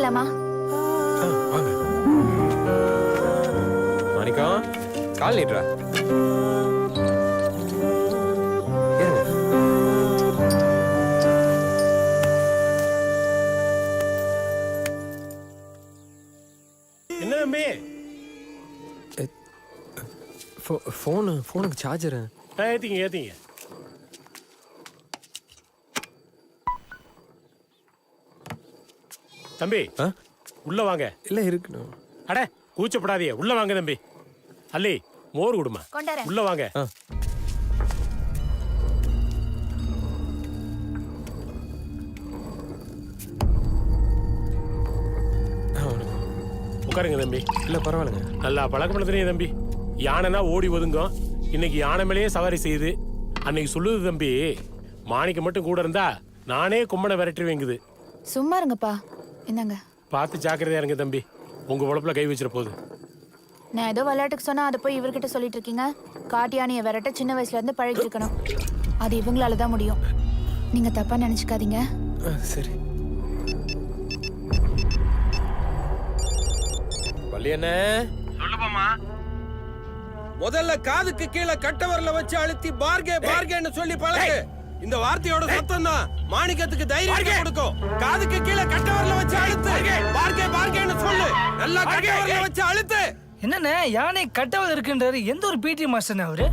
உட்காரலாமா? வாங்க. மாணிக்கம், கால் நீட்டுறா. என்ன தம்பி? ஃபோனுக்கு சார்ஜர். ஏத்திங்க. தம்பி உள்ள வாங்க. இல்ல இருக்கணும். அட கூச்சப்படாதீங்க, உள்ள வாங்க தம்பி. அல்லி மோர் குடுமா, உள்ள வாங்க. உட்காருங்க தம்பி. இல்ல பரவாயில்லைங்க. நல்லா பழக்கப்படுத்துறீங்க தம்பி. யானைனா ஓடி ஒதுங்கும், இன்னைக்கு யானை மேலேயே சவாரி செய்யுது. அன்னைக்கு சொல்லுது தம்பி, மாணிக்க மட்டும் கூட இருந்தா நானே கும்மனை விரட்டுவேங்குது. சும்மா இருங்கப்பா. என்னங்க பார்த்து ஜாக்கிரதையா இருங்க தம்பி, உங்க உழப்புல கை வச்சிட போகுது. நான் ஏதோ விளையாட்டுக்கு சொன்னா அதை போய் இவர்கிட்ட சொல்லிட்டு இருக்கீங்க. காட்டு யானையை விரட்ட சின்ன வயசுல இருந்து பழகி இருக்கணும். அது இவங்களால தான் முடியும். நீங்க தப்பா நினைச்சுக்காதீங்க. சரி. வள்ளியண்ணே சொல்லுப்பா. முதல்ல காதுக்கு கீழே கட்டவரல வச்சு அழுத்தி பார்கேன்னு சொல்லி பழகு. இந்த வார்த்தையோட சத்தம் தான் மாணிக்கத்துக்கு தைரியம் கொடுக்கும். காதுக்கு கீழே கட்டவரல வச்சு அழுத்து. பார்கேன்னு சொல்லு. நல்லா கட்டவரல வச்சு அழுத்து. என்னண்ணே யானை கட்டவல் இருக்குன்றாரு? எந்த ஒரு பிடி மாஸ்டர் அவரு?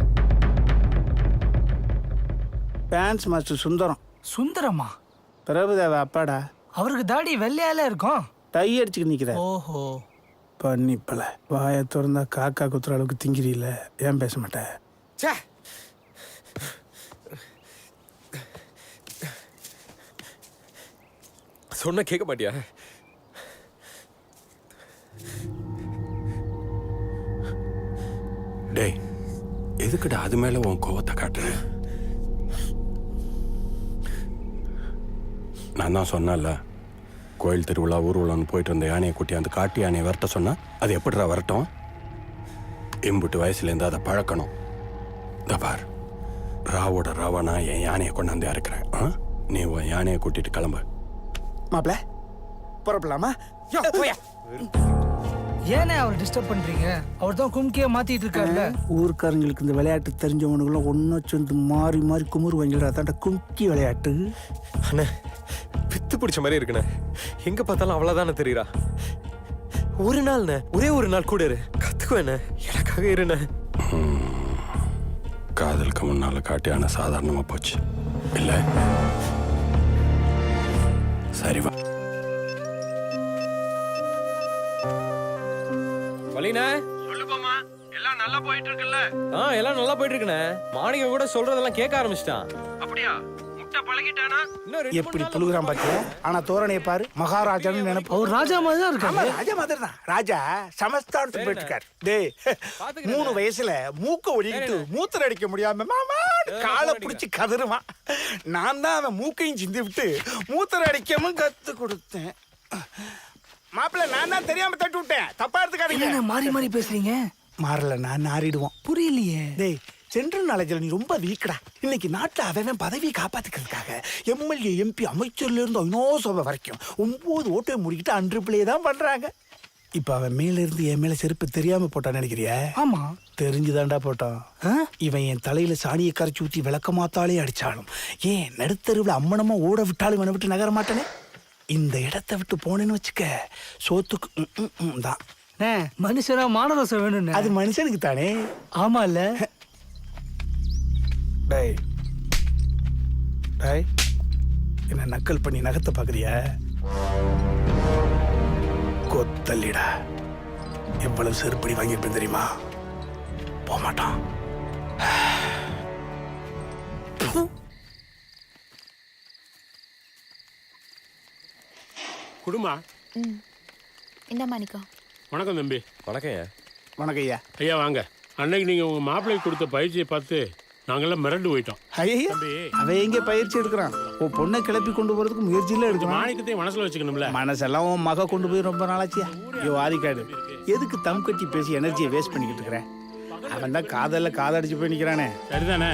Dance master Sundaram. சுந்தரமா? பிரபுதேவ அப்பாடா. அவருக்கு தாடி வெள்ளையால இருக்கும். டை அடிச்சுட்டு நிக்கிற. ஓஹோ. பண்ணிப்பல வாயை திறந்தா காக்கா குத்துற அளவுக்கு திங்கிறியில. ஏன் பேச மாட்டேன்? சொன்ன கேட்க மாட்டியா? டேய், எதுக்குடா அது மேல உன் கோவத்தை காட்டுற? நான் தான் சொன்னல, கோயில் திருவிழா ஊர்வலம்னு போயிட்டு இருந்த யானையை கூட்டி அந்த காட்டு யானையை விரட்ட சொன்னா அது எப்படிடா வரட்டும்? எம்புட்டு வயசுலேருந்து அதை பழக்கணும். பார், ராவோட ராவா நான் என் யானையை கொண்டாந்து இறக்குறேன். நீ உன் யானையை கூட்டிட்டு கிளம்பு. மாப்பிள புறப்படலாமா? ஏனே அவர் டிஸ்டர்ப் பண்றீங்க? அவர் தான் கும்கிய மாத்திட்டு இருக்காருல்ல. ஊர்க்காரங்களுக்கு இந்த விளையாட்டு தெரிஞ்சவனுக்குலாம் ஒன்னும் சேர்ந்து மாறி மாறி குமுறு வாங்கிடுறா. தாண்ட கும்கி விளையாட்டு. அண்ணே பித்து பிடிச்ச மாதிரி இருக்குண்ணே. எங்க பார்த்தாலும் அவ்வளவுதானே தெரியுறா. ஒரு நாள்ண்ணே, ஒரே ஒரு நாள் கூட இரு, கத்துக்குவேண்ணே. எனக்காக இருண்ணே. காதலுக்கு முன்னால காட்டு யானை சாதாரணமா போச்சு இல்ல? சரி வா. வள்ளிண்ணே சொல்லுப்பா. எல்லாம் நல்லா போயிட்டு இருக்குல்ல? எல்லாம் நல்லா போயிட்டு இருக்குண்ணே. மாணிக்கம் கூட சொல்றதெல்லாம் கேட்க ஆரம்பிச்சிட்டான். அப்படியா? முட்டை பழகிட்டானா? எப்படி புழுகுறான் பாத்தியா? ஆனா தோரணையை பாரு, மகாராஜான்னு நினைப்பு. அவர் ராஜா மாதிரி தான் இருக்காரு. ராஜா மாதிரி தான். ராஜா சமஸ்தானத்துக்கு போயிட்டு. டேய், 3 வயசுல மூக்க ஒடிக்கிட்டு மூத்திர அடிக்க முடியாம மாமா காலை பிடிச்சி கதறுவான். நான் தான் அவன் மூக்கையும் சிந்தி விட்டு மூத்திர அடிக்கவும் கத்து கொடுத்தேன். மாப்பிள்ள நான் தான் தெரியாம தட்டு விட்டேன். தப்பா எடுத்துக்காதீங்க. மாறி மாறி பேசுறீங்க. மாறல நான் நாரிடுவோம். புரியலையே. டேய், சென்ட்ரல் நாலேஜ்ல நீ ரொம்ப வீக்கடா. இன்னைக்கு நாட்டுல அவன் பதவியை காப்பாத்திக்கிறதுக்காக எம்எல்ஏ எம்பி அமைச்சர்ல இருந்து ஐநோசபை வரைக்கும் 9 ஓட்டை முடிக்கிட்டு அன்று பிள்ளையே தான் பண்றாங்க. இப்ப அவன் மேல இருந்து என் மேல செருப்பு தெரியாம போட்டான்னு நினைக்கிறிய? ஆமா, தெரிஞ்சுதான்டா போட்டான். இவன் என் தலையில சாணியை கரைச்சி ஊத்தி விளக்கமாத்தாலே அடிச்சாலும், ஏன் நடுத்தருவில் அம்மனமா ஓட விட்டாலும் இவனை விட்டு நகர மாட்டானே. இந்த இடத்தை விட்டு போனேன்னு வச்சுக்க, சோத்துக்கு தான். மனுஷனா மானரசம் வேணும். அது மனுஷனுக்கு தானே. ஆமா இல்ல? டேய் டேய், என்ன நக்கல் பண்ணி நகத்தை பாக்குறியா? கொத்தல்லிடா. எவ்வளவு செருப்படி வாங்கியிருப்பேன் தெரியுமா? போகமாட்டான். குடுமா. இந்த மாணிக்கம். வணக்கம் தம்பி. வணக்கம் ஐயா. வணக்கம் ஐயா. ஐயா வாங்க. அன்னைக்கு நீங்க உங்க மாப்பிள்ளைக்கு கொடுத்த பயிற்சியை பார்த்து நாங்கெல்லாம் மிரண்டு போயிட்டோம். ஐயா, அவன் எங்க பயிற்சி எடுக்கிறான்? உன் பொண்ணை கிளப்பி கொண்டு போறதுக்கு முயற்சியில எடுக்கணும். மாணிக்கத்தையும் மனசுல வச்சுக்கணும்ல. மனசெல்லாம் உன் மக கொண்டு போய் ரொம்ப நாளாச்சியா. ஐயோ ஆதிக்காடு, எதுக்கு தம் கட்டி பேசி எனர்ஜியை வேஸ்ட் பண்ணிக்கிட்டு இருக்கிறேன்? அவன் தான் காதல்ல காதடிச்சு போய் நிக்கிறானே. சரிதானே?